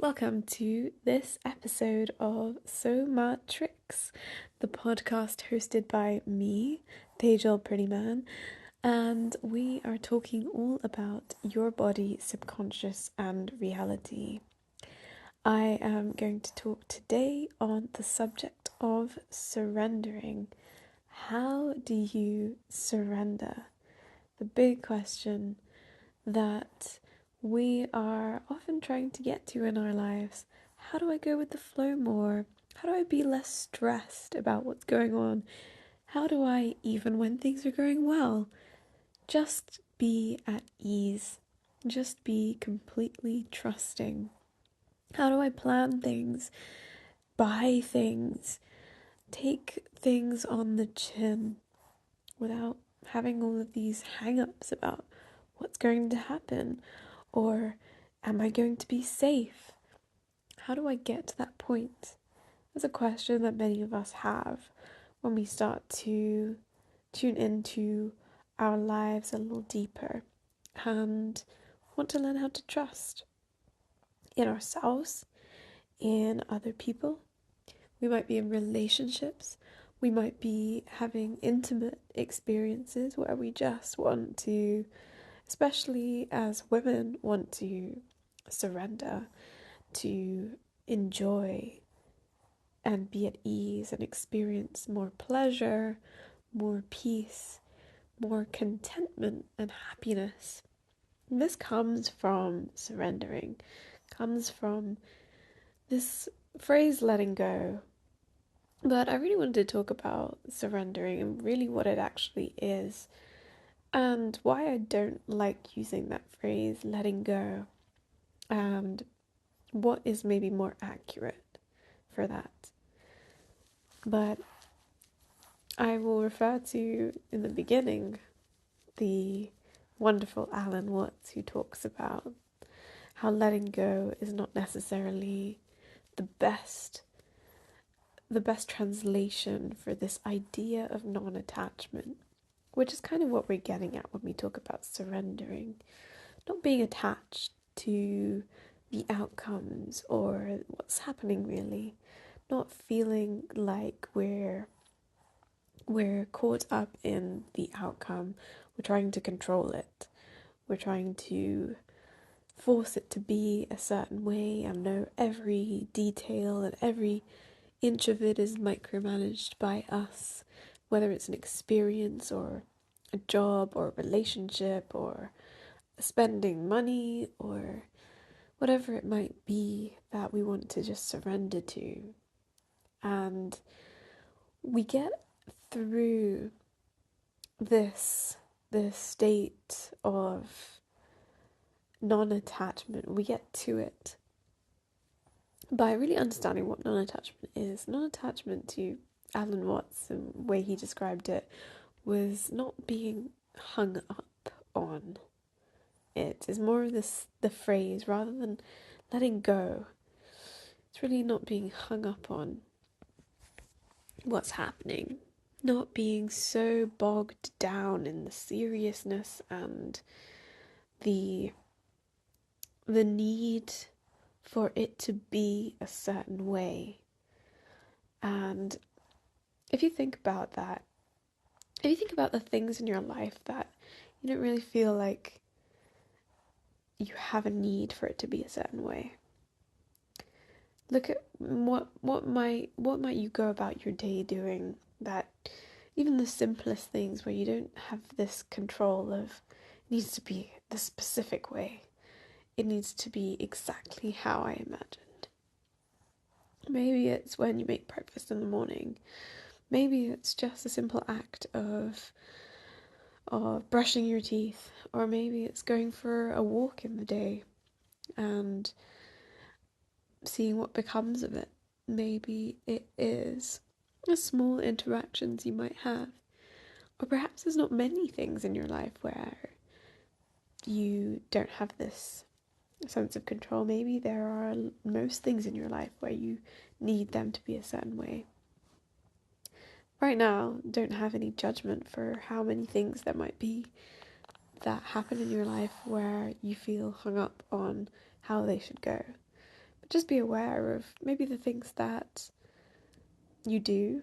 Welcome to this episode of SoMaTrix, the podcast hosted by me, Tejal Prettyman, and we are talking all about your body, subconscious, and reality. I am going to talk today on the subject of surrendering. How do you surrender? The big question that we are often trying to get to in our lives. How do I go with the flow more? How do I be less stressed about what's going on? How do I, even when things are going well, just be at ease? Just be completely trusting. How do I plan things, buy things, take things on the chin without having all of these hang-ups about what's going to happen? Or am I going to be safe? How do I get to that point? That's a question that many of us have when we start to tune into our lives a little deeper and want to learn how to trust in ourselves, in other people. We might be in relationships. We might be having intimate experiences where we just want to, especially as women, want to surrender, to enjoy and be at ease and experience more pleasure, more peace, more contentment and happiness. And this comes from surrendering, comes from this phrase letting go. But I really wanted to talk about surrendering and really what it actually is, and why I don't like using that phrase, letting go, and what is maybe more accurate for that. But I will refer to, in the beginning, the wonderful Alan Watts, who talks about how letting go is not necessarily the best translation for this idea of non-attachment, which is kind of what we're getting at when we talk about surrendering. Not being attached to the outcomes or what's happening, really. Not feeling like we're caught up in the outcome. We're trying to control it. We're trying to force it to be a certain way and know every detail and every inch of it is micromanaged by us, whether it's an experience or a job or a relationship or spending money or whatever it might be that we want to just surrender to. And we get through this state of non-attachment, we get to it by really understanding what non-attachment is. Non-attachment, to Alan Watts, the way he described it, was not being hung up on it. Is more of the phrase, rather than letting go. It's really not being hung up on what's happening, not being so bogged down in the seriousness and the need for it to be a certain way. And if you think about that, if you think about the things in your life that you don't really feel like you have a need for it to be a certain way, look at what might you go about your day doing, that even the simplest things where you don't have this control of it needs to be the specific way. It needs to be exactly how I imagined. Maybe it's when you make breakfast in the morning. Maybe it's just a simple act of brushing your teeth. Or maybe it's going for a walk in the day and seeing what becomes of it. Maybe it is the small interactions you might have. Or perhaps there's not many things in your life where you don't have this sense of control. Maybe there are most things in your life where you need them to be a certain way. Right now, don't have any judgment for how many things there might be that happen in your life where you feel hung up on how they should go. just be aware of maybe the things that you do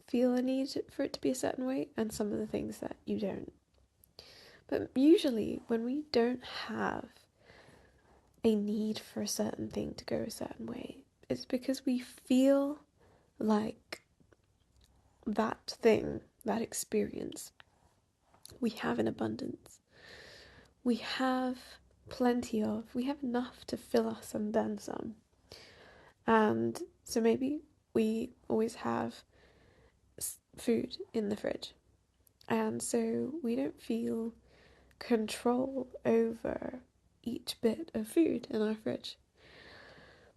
feel a need for it to be a certain way, and some of the things that you don't. But usually when we don't have a need for a certain thing to go a certain way, it's because we feel like that thing, that experience, we have in abundance. We have plenty of, we have enough to fill us and then some. And so maybe we always have food in the fridge. And so we don't feel control over each bit of food in our fridge.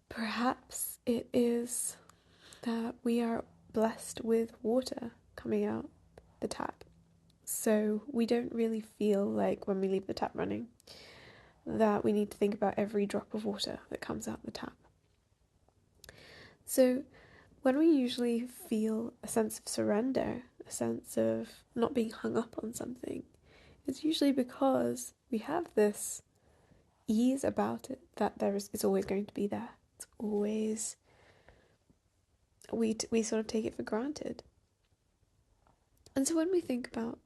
Perhaps it is that we are blessed with water coming out the tap. So we don't really feel like when we leave the tap running that we need to think about every drop of water that comes out the tap. So when we usually feel a sense of surrender, a sense of not being hung up on something, it's usually because we have this ease about it that it's always going to be there. It's always, we sort of take it for granted. And so when we think about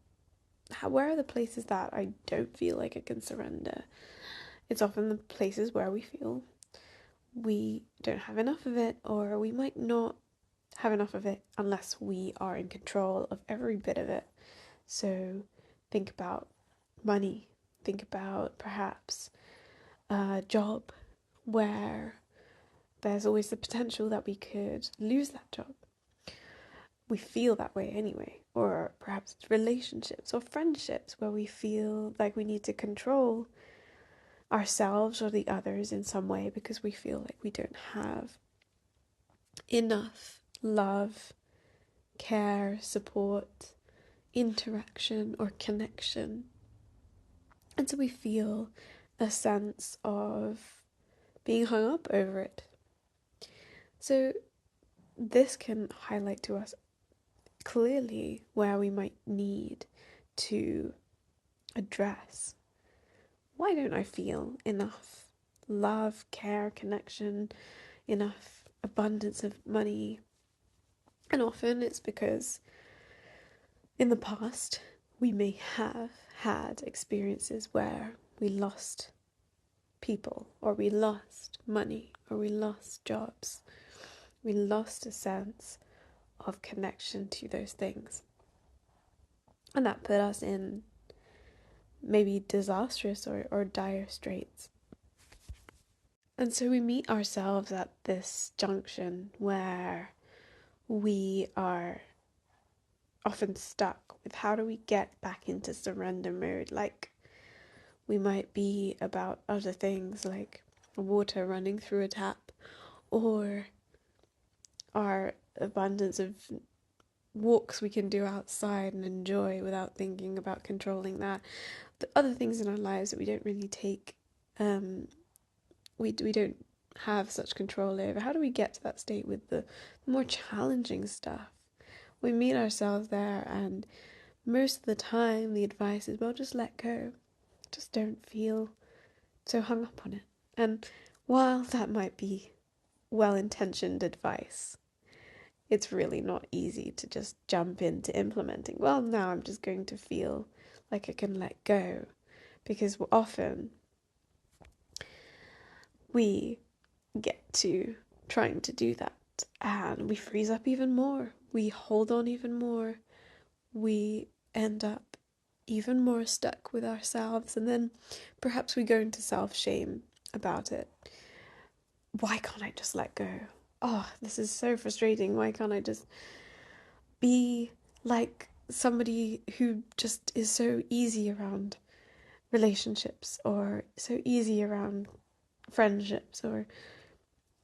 where are the places that I don't feel like I can surrender, it's often the places where we feel we don't have enough of it, or we might not have enough of it unless we are in control of every bit of it. So think about money, think about perhaps a job where there's always the potential that we could lose that job. We feel that way anyway. Or perhaps relationships or friendships where we feel like we need to control ourselves or the others in some way because we feel like we don't have enough love, care, support, interaction, or connection. And so we feel a sense of being hung up over it. So this can highlight to us clearly where we might need to address, why don't I feel enough love, care, connection, enough abundance of money? And often it's because in the past we may have had experiences where we lost people, or we lost money, or we lost jobs. We lost a sense of connection to those things. And that put us in maybe disastrous or dire straits. And so we meet ourselves at this junction where we are often stuck with how do we get back into surrender mode. Like we might be about other things like water running through a tap, or our abundance of walks we can do outside and enjoy without thinking about controlling that. The other things in our lives that we don't really take, we don't have such control over. How do we get to that state with the more challenging stuff? We meet ourselves there, and most of the time the advice is, well, just let go. Just don't feel so hung up on it. And while that might be well-intentioned advice, it's really not easy to just jump into implementing. Well, now I'm just going to feel like I can let go, because often we get to trying to do that and we freeze up even more. We hold on even more. We end up even more stuck with ourselves, and then perhaps we go into self-shame about it. Why can't I just let go? Oh, this is so frustrating. Why can't I just be like somebody who just is so easy around relationships, or so easy around friendships, or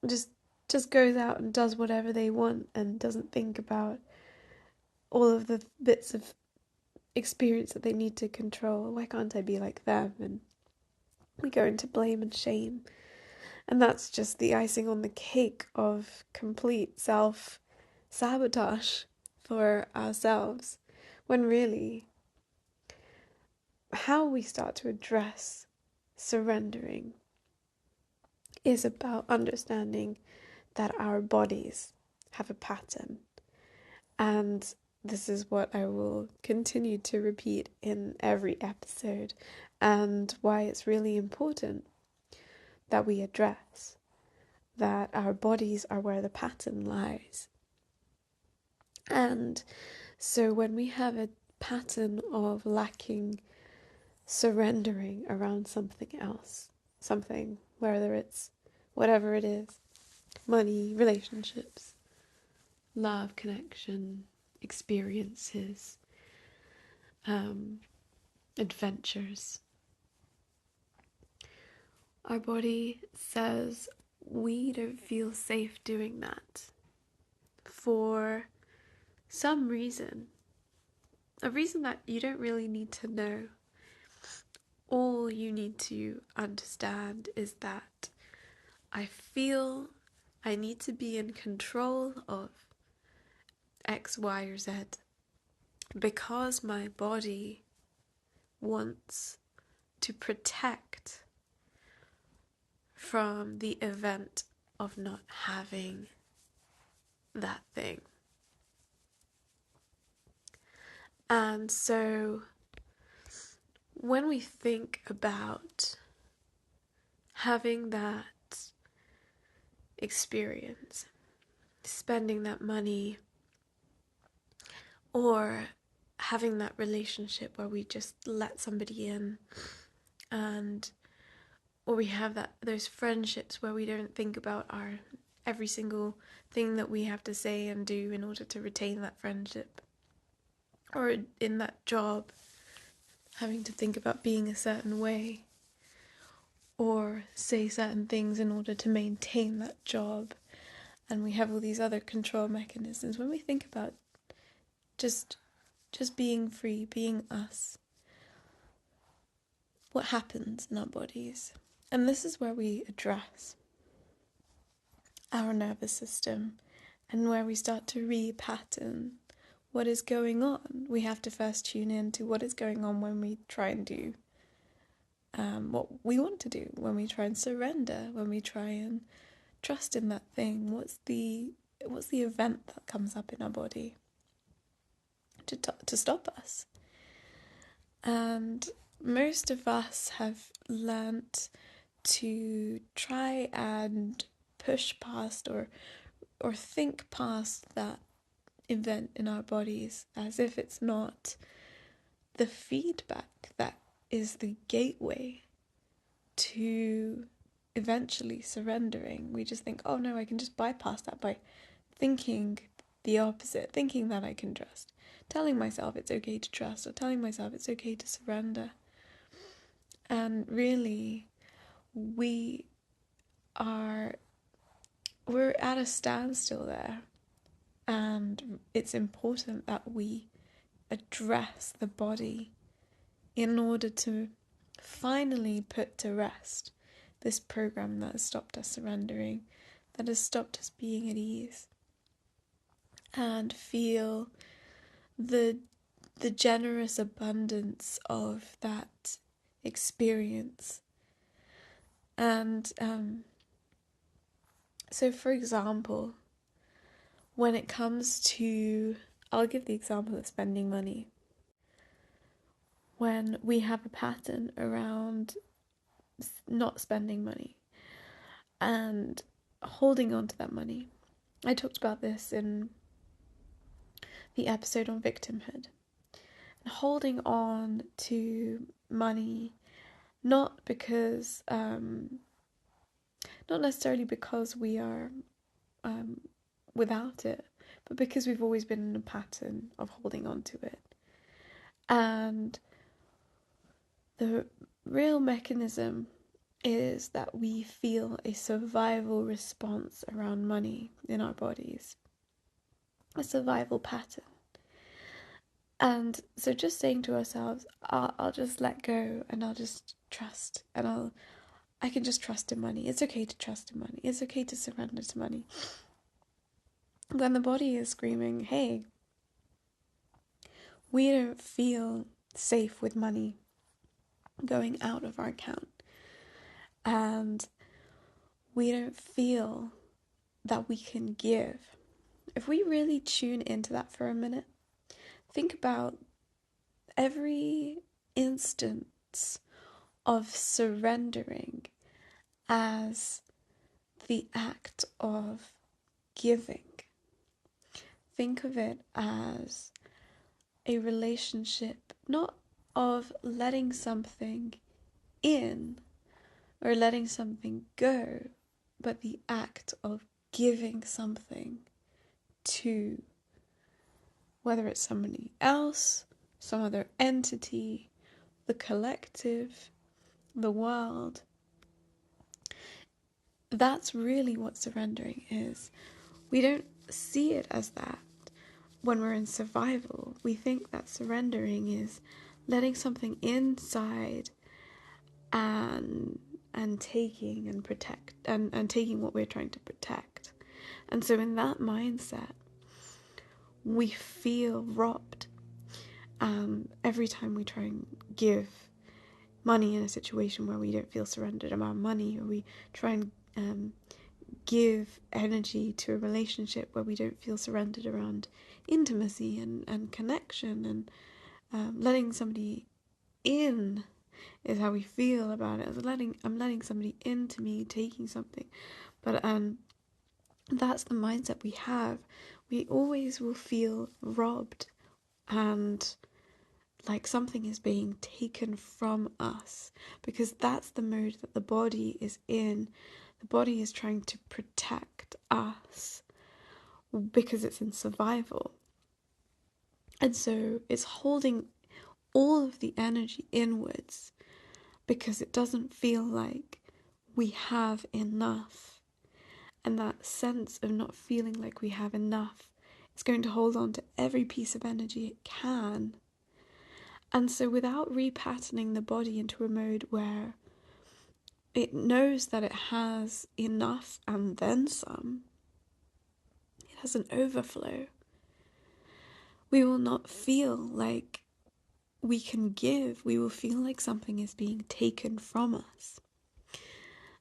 just goes out and does whatever they want and doesn't think about all of the bits of experience that they need to control. Why can't I be like them? And we go into blame and shame. And that's just the icing on the cake of complete self-sabotage for ourselves. When really, how we start to address surrendering is about understanding that our bodies have a pattern. And this is what I will continue to repeat in every episode, and why it's really important that we address that our bodies are where the pattern lies. And so when we have a pattern of lacking surrendering around something else, something, whether it's whatever it is, money, relationships, love, connection, experiences, adventures, our body says we don't feel safe doing that for some reason, a reason that you don't really need to know. All you need to understand is that I feel I need to be in control of X, Y, or Z because my body wants to protect from the event of not having that thing. And so when we think about having that experience, spending that money, or having that relationship where we just let somebody in, and or we have those friendships where we don't think about our every single thing that we have to say and do in order to retain that friendship, or in that job, having to think about being a certain way or say certain things in order to maintain that job, and we have all these other control mechanisms. When we think about just being free, being us, what happens in our bodies? And this is where we address our nervous system and where we start to repattern what is going on. We have to first tune in to what is going on when we try and do what we want to do, when we try and surrender, when we try and trust in that thing. What's the event that comes up in our body to stop us? And most of us have learnt to try and push past or think past that event in our bodies as if it's not the feedback that is the gateway to eventually surrendering. We just think, oh no, I can just bypass that by thinking the opposite, thinking that I can trust, telling myself it's okay to trust, or telling myself it's okay to surrender. And really, we're at a standstill there, and it's important that we address the body in order to finally put to rest this program that has stopped us surrendering, that has stopped us being at ease, and feel the generous abundance of that experience. And so for example, when it comes to, I'll give the example of spending money. When we have a pattern around not spending money and holding on to that money. I talked about this in the episode on victimhood. And holding on to money, not because, not necessarily because we are without it, but because we've always been in a pattern of holding on to it. And the real mechanism is that we feel a survival response around money in our bodies, a survival pattern. And so just saying to ourselves, I'll just let go and I'll just trust, and I can just trust in money. It's okay to trust in money. It's okay to surrender to money. When the body is screaming, hey, we don't feel safe with money going out of our account. And we don't feel that we can give. If we really tune into that for a minute, think about every instance of surrendering as the act of giving. Think of it as a relationship, not of letting something in or letting something go, but the act of giving something to, whether it's somebody else, some other entity, the collective, the world. That's really what surrendering is. We don't see it as that. When we're in survival, we think that surrendering is letting something inside and taking and protect and taking what we're trying to protect. And so in that mindset, we feel robbed. Every time we try and give money in a situation where we don't feel surrendered about money, or we try and give energy to a relationship where we don't feel surrendered around intimacy and connection, and letting somebody in is how we feel about it. I'm letting somebody into me, taking something. But that's the mindset we have. We always will feel robbed and like something is being taken from us, because that's the mode that the body is in. The body is trying to protect us because it's in survival. And so it's holding all of the energy inwards because it doesn't feel like we have enough. And that sense of not feeling like we have enough is going to hold on to every piece of energy it can. And so without repatterning the body into a mode where it knows that it has enough and then some, it has an overflow, we will not feel like we can give. We will feel like something is being taken from us.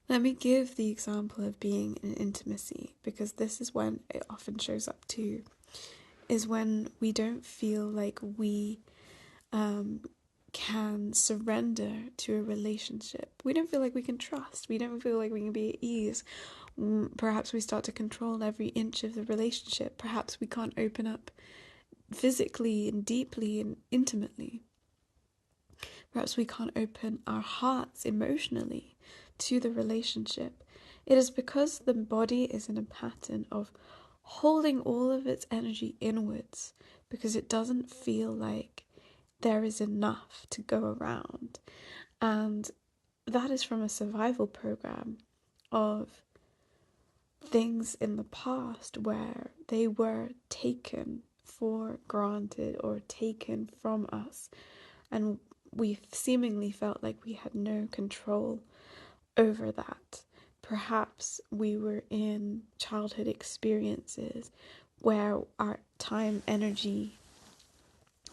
Let me give the example of being in intimacy, because this is when it often shows up too, is when we don't feel like we can surrender to a relationship. We don't feel like we can trust. We don't feel like we can be at ease. Perhaps we start to control every inch of the relationship. Perhaps we can't open up physically and deeply and intimately. Perhaps we can't open our hearts emotionally to the relationship. It is because the body is in a pattern of holding all of its energy inwards, because it doesn't feel like there is enough to go around. And that is from a survival program of things in the past where they were taken for granted or taken from us, and we seemingly felt like we had no control over that. Perhaps we were in childhood experiences where our time, energy,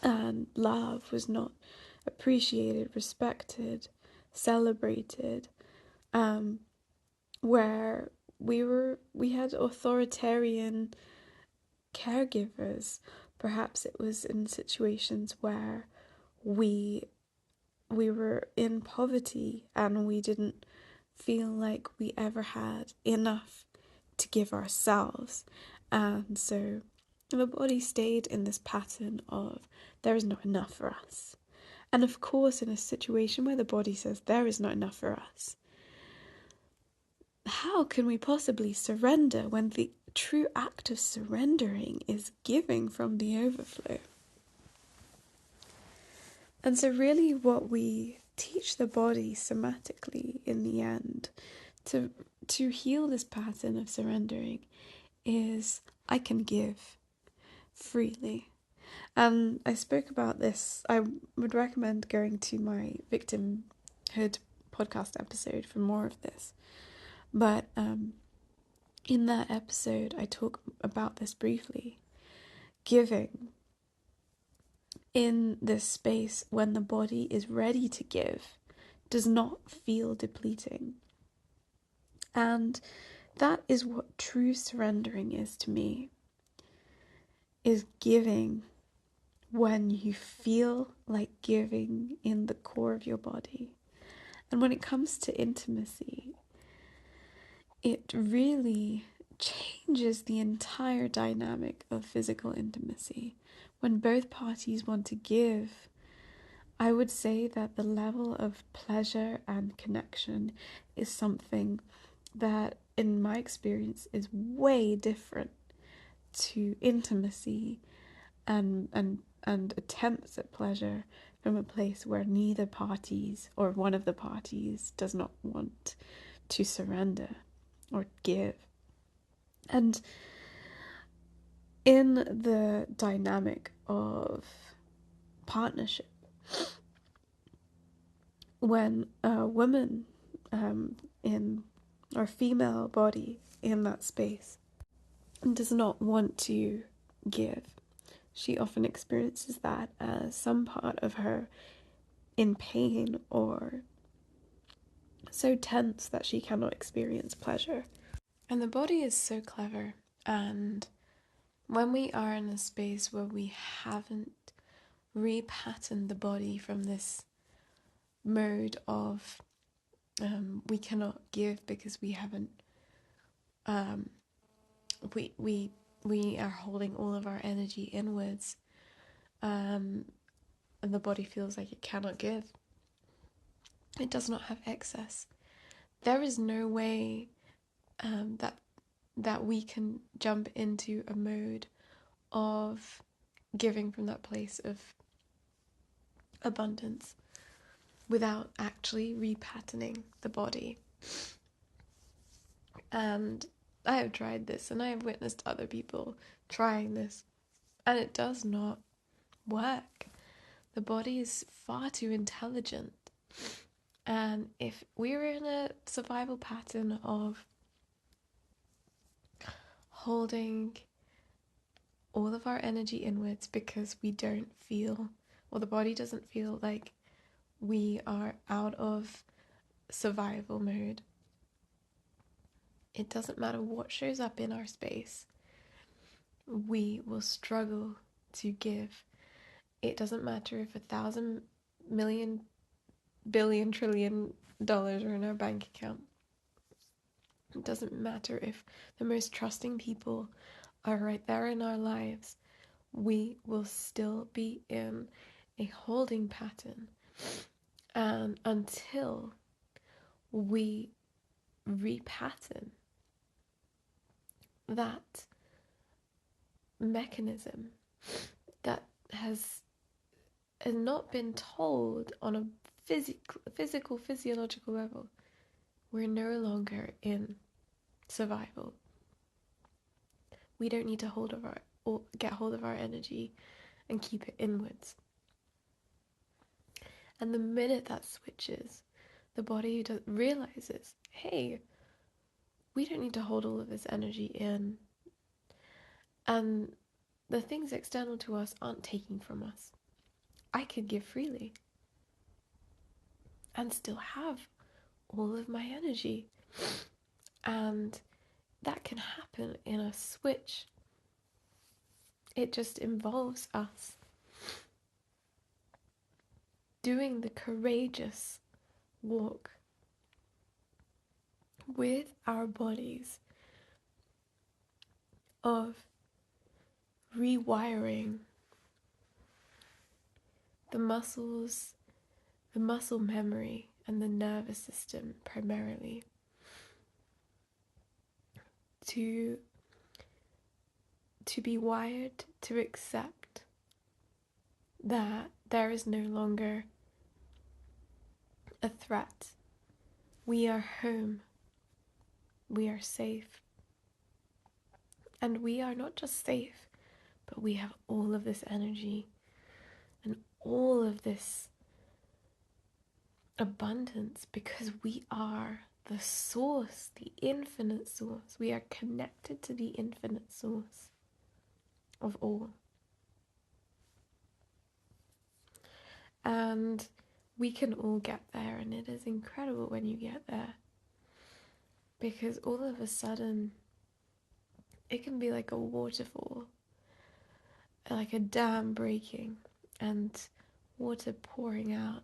and love was not appreciated, respected, celebrated, where we had authoritarian caregivers. Perhaps it was in situations where we were in poverty and we didn't feel like we ever had enough to give ourselves. And so the body stayed in this pattern of there is not enough for us. And of course, in a situation where the body says there is not enough for us, how can we possibly surrender when the true act of surrendering is giving from the overflow? And so really what we teach the body somatically in the end to heal this pattern of surrendering is I can give freely. And I spoke about this. I would recommend going to my victimhood podcast episode for more of this. But in that episode, I talk about this briefly. Giving in this space when the body is ready to give does not feel depleting. And that is what true surrendering is to me, is giving when you feel like giving in the core of your body. And when it comes to intimacy, it really changes the entire dynamic of physical intimacy. When both parties want to give, I would say that the level of pleasure and connection is something that, in my experience, is way different to intimacy and attempts at pleasure from a place where neither parties or one of the parties does not want to surrender or give. And in the dynamic of partnership, when a woman in or female body in that space does not want to give, she often experiences that as some part of her in pain or so tense that she cannot experience pleasure. And the body is so clever, and when we are in a space where we haven't repatterned the body from this mode of we cannot give because we haven't we are holding all of our energy inwards, and the body feels like it cannot give. It does not have excess. There is no way that we can jump into a mode of giving from that place of abundance without actually repatterning the body. And I have tried this, and I have witnessed other people trying this, and it does not work. The body is far too intelligent. And if we were in a survival pattern of holding all of our energy inwards because we don't feel, or the body doesn't feel like we are out of survival mode, it doesn't matter what shows up in our space, we will struggle to give. It doesn't matter if 1,000 million billion trillion dollars are in our bank account. It doesn't matter if the most trusting people are right there in our lives. We will still be in a holding pattern, and until we repattern that mechanism that has not been told on a physical physiological level, we're no longer in survival. We don't need to get hold of our energy and keep it inwards. And the minute that switches, the body realizes, hey, we don't need to hold all of this energy in, and the things external to us aren't taking from us. I could give freely and still have all of my energy. And that can happen in a switch. It just involves us doing the courageous walk with our bodies of rewiring the muscles, the muscle memory, and the nervous system primarily to be wired to accept that there is no longer a threat. We are home. We are safe. And we are not just safe, but we have all of this energy and all of this abundance because we are the source, the infinite source. We are connected to the infinite source of all. And we can all get there, and it is incredible when you get there. Because all of a sudden, it can be like a waterfall, like a dam breaking and water pouring out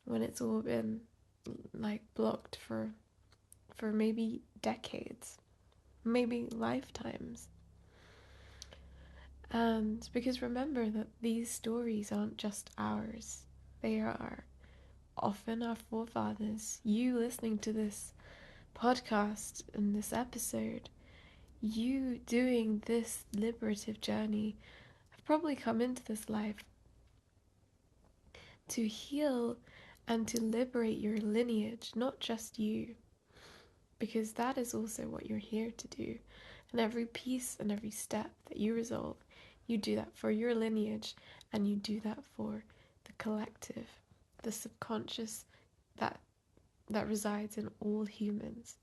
when it's all been like blocked for maybe decades, maybe lifetimes. And because remember that these stories aren't just ours, they are often our forefathers. You listening to this podcast in this episode, you doing this liberative journey, have probably come into this life to heal and to liberate your lineage, not just you, because that is also what you're here to do. And every piece and every step that you resolve, you do that for your lineage, and you do that for the collective, the subconscious that resides in all humans.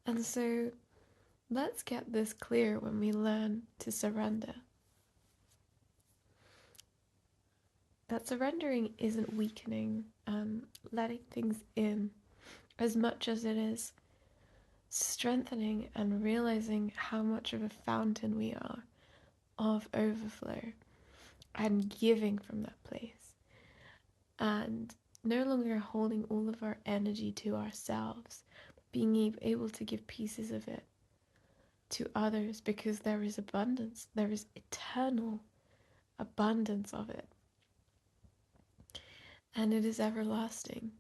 And so let's get this clear when we learn to surrender. That surrendering isn't weakening and letting things in as much as it is strengthening and realizing how much of a fountain we are of overflow and giving from that place. And no longer holding all of our energy to ourselves, being able to give pieces of it to others, because there is abundance, there is eternal abundance of it, and it is everlasting.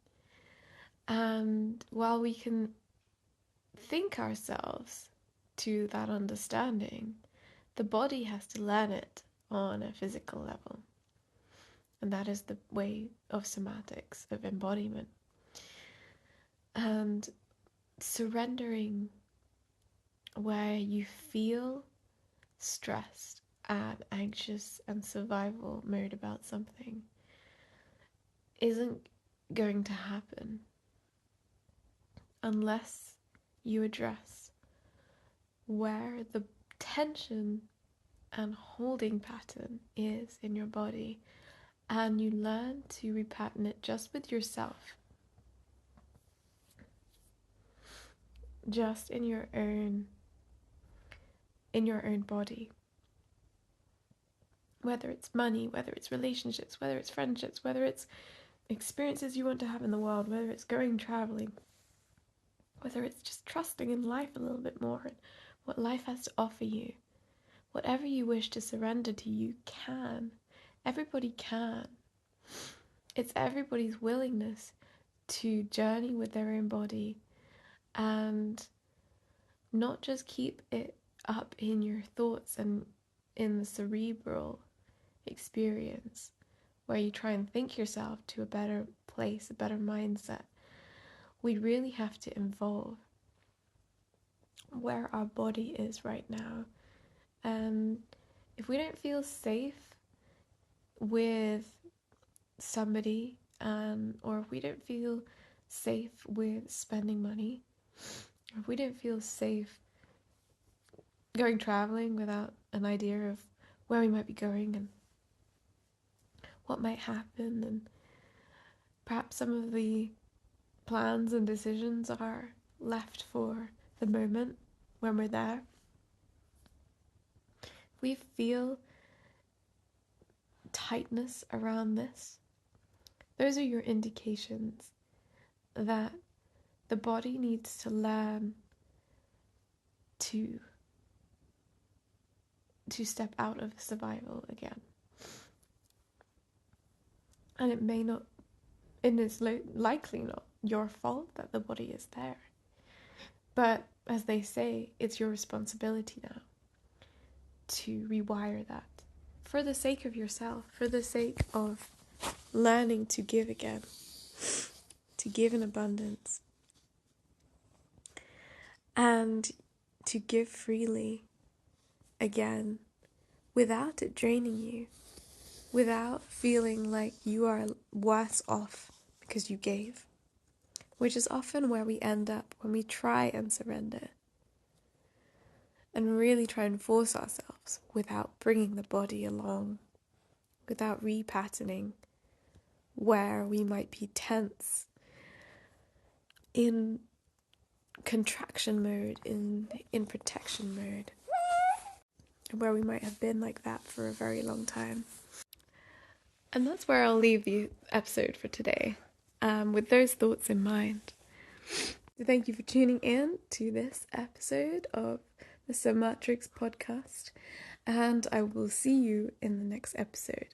And while we can think ourselves to that understanding, the body has to learn it on a physical level. And that is the way of somatics, of embodiment. And surrendering where you feel stressed and anxious and survival mode about something isn't going to happen unless you address where the tension and holding pattern is in your body, and you learn to repattern it just with yourself, just in your own body. Whether it's money, whether it's relationships, whether it's friendships, whether it's experiences you want to have in the world, whether it's going traveling, whether it's just trusting in life a little bit more and what life has to offer you. Whatever you wish to surrender to, you can. Everybody can. It's everybody's willingness to journey with their own body and not just keep it up in your thoughts and in the cerebral experience where you try and think yourself to a better place, a better mindset. We really have to involve where our body is right now. And if we don't feel safe with somebody, or if we don't feel safe with spending money, or if we don't feel safe going traveling without an idea of where we might be going and what might happen, and perhaps some of the plans and decisions are left for the moment when we're there. If we feel tightness around this, those are your indications that the body needs to learn to step out of survival again. And it may not, it is likely not your fault that the body is there. But as they say, it's your responsibility now to rewire that for the sake of yourself, for the sake of learning to give again, to give in abundance, and to give freely again without it draining you, without feeling like you are worse off because you gave, which is often where we end up when we try and surrender and really try and force ourselves without bringing the body along, without repatterning where we might be tense in contraction mode, in protection mode, where we might have been like that for a very long time. And that's where I'll leave the episode for today, with those thoughts in mind. So thank you for tuning in to this episode of the SoMaTrix podcast, and I will see you in the next episode.